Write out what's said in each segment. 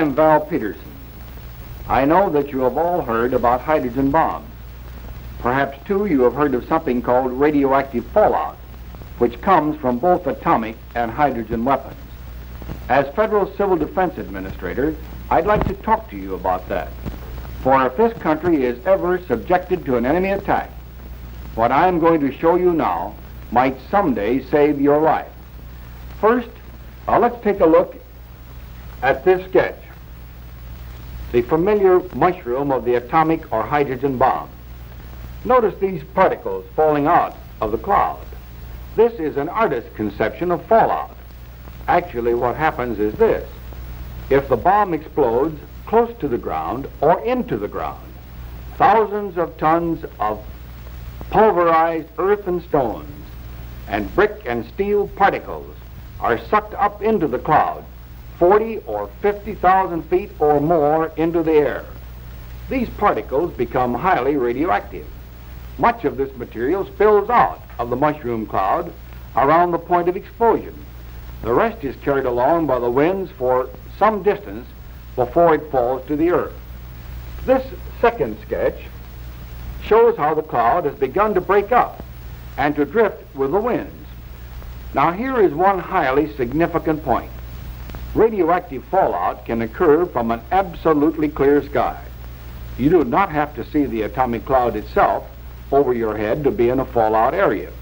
am Val Peterson. I know that you have all heard about hydrogen bombs. Perhaps, too, you have heard of something called radioactive fallout, which comes from both atomic and hydrogen weapons. As Federal Civil Defense Administrator, I'd like to talk to you about that. For if this country is ever subjected to an enemy attack, what I am going to show you now might someday save your life. First, let's take a look at this sketch. The familiar mushroom of the atomic or hydrogen bomb. Notice these particles falling out of the cloud. This is an artist's conception of fallout. Actually, what happens is this. If the bomb explodes close to the ground or into the ground, thousands of tons of pulverized earth and stones and brick and steel particles are sucked up into the cloud, 40 or 50,000 feet or more into the air. These particles become highly radioactive. Much of this material spills out of the mushroom cloud around the point of explosion. The rest is carried along by the winds for some distance before it falls to the earth. This second sketch shows how the cloud has begun to break up and to drift with the winds. Now here is one highly significant point. Radioactive fallout can occur from an absolutely clear sky. You do not have to see the atomic cloud itself over your head to be in a fallout area.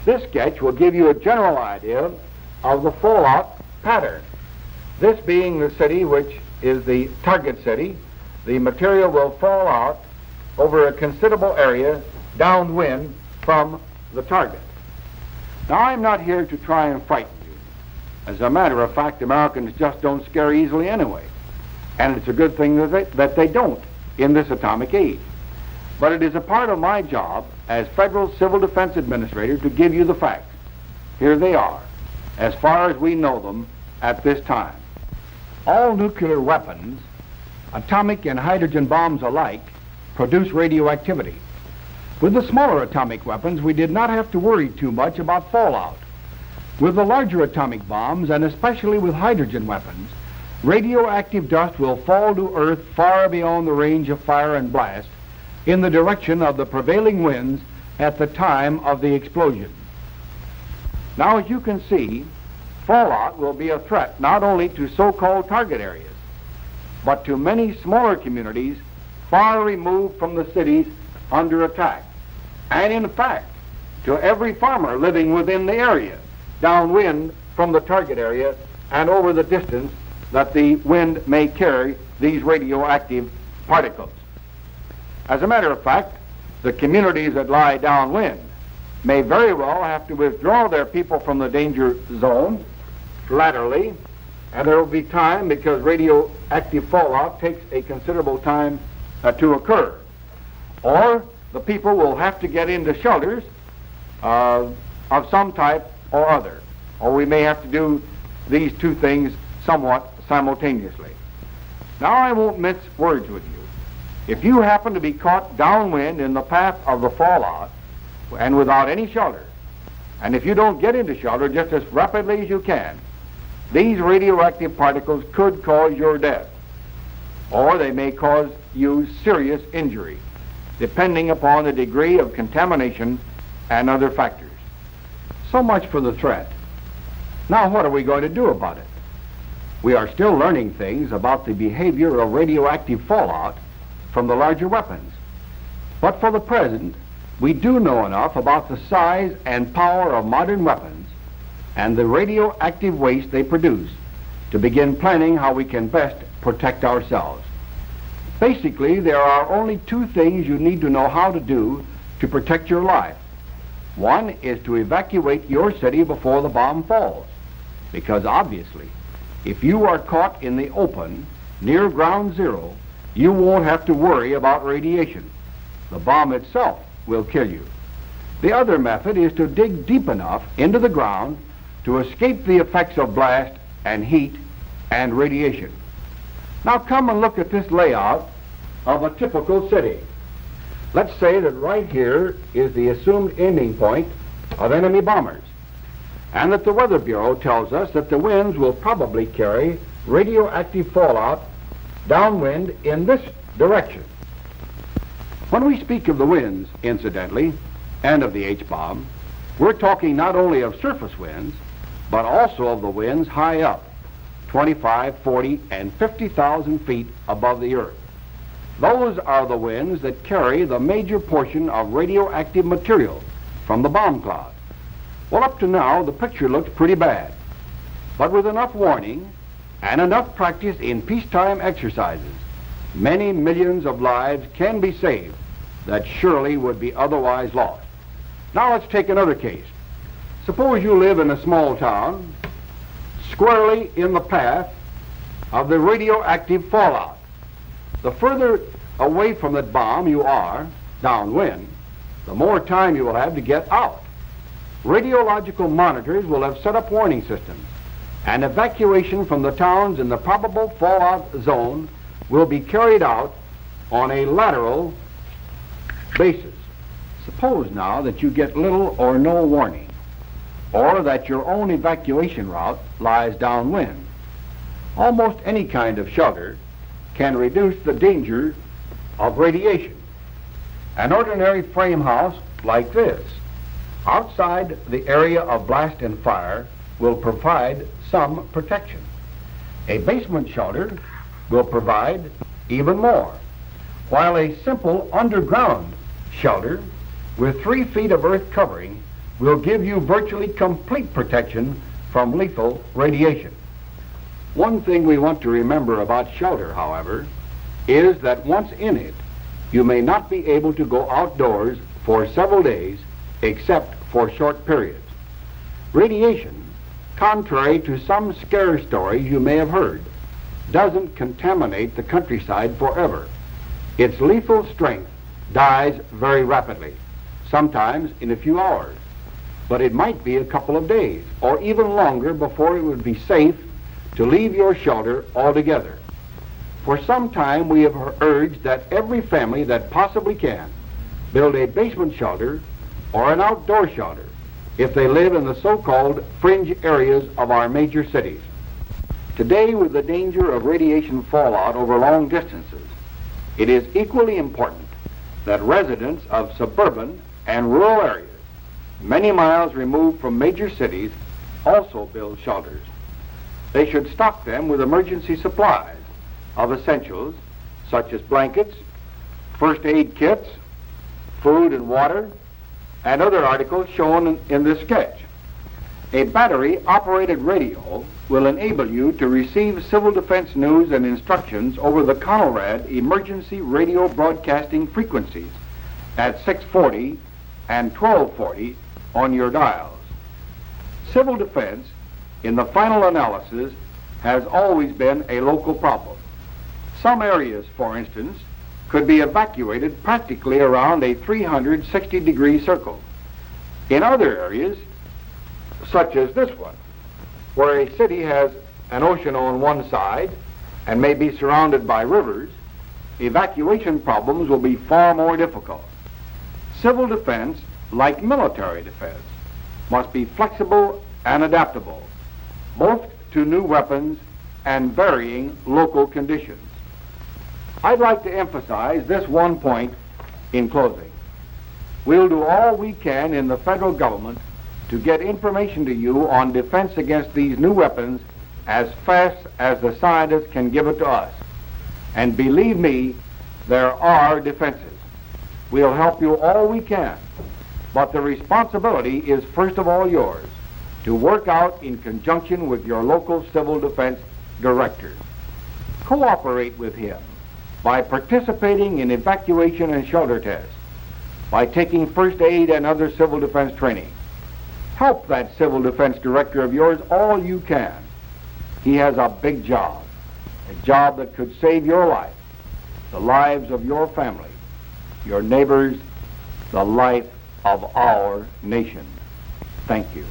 This sketch will give you a general idea of the fallout pattern. This being the city which is the target city, the material will fall out over a considerable area downwind from the target. Now, I'm not here to try and frighten you. As a matter of fact, Americans just don't scare easily anyway. And it's a good thing that they don't in this atomic age. But it is a part of my job as Federal Civil Defense Administrator to give you the facts. Here they are, as far as we know them at this time. All nuclear weapons, atomic and hydrogen bombs alike, produce radioactivity. With the smaller atomic weapons, we did not have to worry too much about fallout. With the larger atomic bombs, and especially with hydrogen weapons, radioactive dust will fall to Earth far beyond the range of fire and blast in the direction of the prevailing winds at the time of the explosion. Now, as you can see, fallout will be a threat not only to so-called target areas, but to many smaller communities far removed from the cities under attack. And in fact, to every farmer living within the area, downwind from the target area and over the distance that the wind may carry these radioactive particles. As a matter of fact, the communities that lie downwind may very well have to withdraw their people from the danger zone laterally, and there will be time because radioactive fallout takes a considerable time to occur. Or the people will have to get into shelters of some type or other. Or we may have to do these two things somewhat simultaneously. Now, I won't mince words with you. If you happen to be caught downwind in the path of the fallout and without any shelter, and if you don't get into shelter just as rapidly as you can, these radioactive particles could cause your death, or they may cause you serious injury, depending upon the degree of contamination and other factors. So much for the threat. Now, what are we going to do about it? We are still learning things about the behavior of radioactive fallout from the larger weapons. But for the present, we do know enough about the size and power of modern weapons and the radioactive waste they produce to begin planning how we can best protect ourselves. Basically, there are only two things you need to know how to do to protect your life. One is to evacuate your city before the bomb falls, because obviously, if you are caught in the open near ground zero, you won't have to worry about radiation. The bomb itself will kill you. The other method is to dig deep enough into the ground to escape the effects of blast and heat and radiation. Now come and look at this layout of a typical city. Let's say that right here is the assumed aiming point of enemy bombers, and that the Weather Bureau tells us that the winds will probably carry radioactive fallout downwind in this direction. When we speak of the winds, incidentally, and of the H-bomb, we're talking not only of surface winds, but also of the winds high up, 25, 40, and 50,000 feet above the earth. Those are the winds that carry the major portion of radioactive material from the bomb cloud. Well, up to now, the picture looks pretty bad. But with enough warning and enough practice in peacetime exercises, many millions of lives can be saved that surely would be otherwise lost. Now let's take another case. Suppose you live in a small town, squarely in the path of the radioactive fallout. The further away from that bomb you are, downwind, the more time you will have to get out. Radiological monitors will have set up warning systems, and evacuation from the towns in the probable fallout zone will be carried out on a lateral basis. Suppose now that you get little or no warning, or that your own evacuation route lies downwind. Almost any kind of shelter can reduce the danger of radiation. An ordinary frame house like this, outside the area of blast and fire, will provide some protection. A basement shelter will provide even more, while a simple underground shelter with 3 feet of earth covering will give you virtually complete protection from lethal radiation. One thing we want to remember about shelter, however, is that once in it, you may not be able to go outdoors for several days except for short periods. Radiation, contrary to some scare stories you may have heard, doesn't contaminate the countryside forever. Its lethal strength dies very rapidly, sometimes in a few hours, but it might be a couple of days or even longer before it would be safe to leave your shelter altogether. For some time we have urged that every family that possibly can build a basement shelter or an outdoor shelter if they live in the so-called fringe areas of our major cities. Today, with the danger of radiation fallout over long distances, it is equally important that residents of suburban and rural areas, many miles removed from major cities, also build shelters. They should stock them with emergency supplies of essentials such as blankets, first aid kits, food and water, and other articles shown in this sketch. A battery-operated radio will enable you to receive civil defense news and instructions over the Conelrad emergency radio broadcasting frequencies at 640 and 1240 on your dials. Civil defense, in the final analysis, has always been a local problem. Some areas, for instance, could be evacuated practically around a 360-degree circle. In other areas, such as this one, where a city has an ocean on one side and may be surrounded by rivers, evacuation problems will be far more difficult. Civil defense, like military defense, must be flexible and adaptable, both to new weapons and varying local conditions. I'd like to emphasize this one point in closing. We'll do all we can in the federal government to get information to you on defense against these new weapons as fast as the scientists can give it to us. And believe me, there are defenses. We'll help you all we can, but the responsibility is first of all yours to work out in conjunction with your local civil defense director. Cooperate with him by participating in evacuation and shelter tests, by taking first aid and other civil defense training. Help that civil defense director of yours all you can. He has a big job, a job that could save your life, the lives of your family, your neighbors, the life of our nation. Thank you.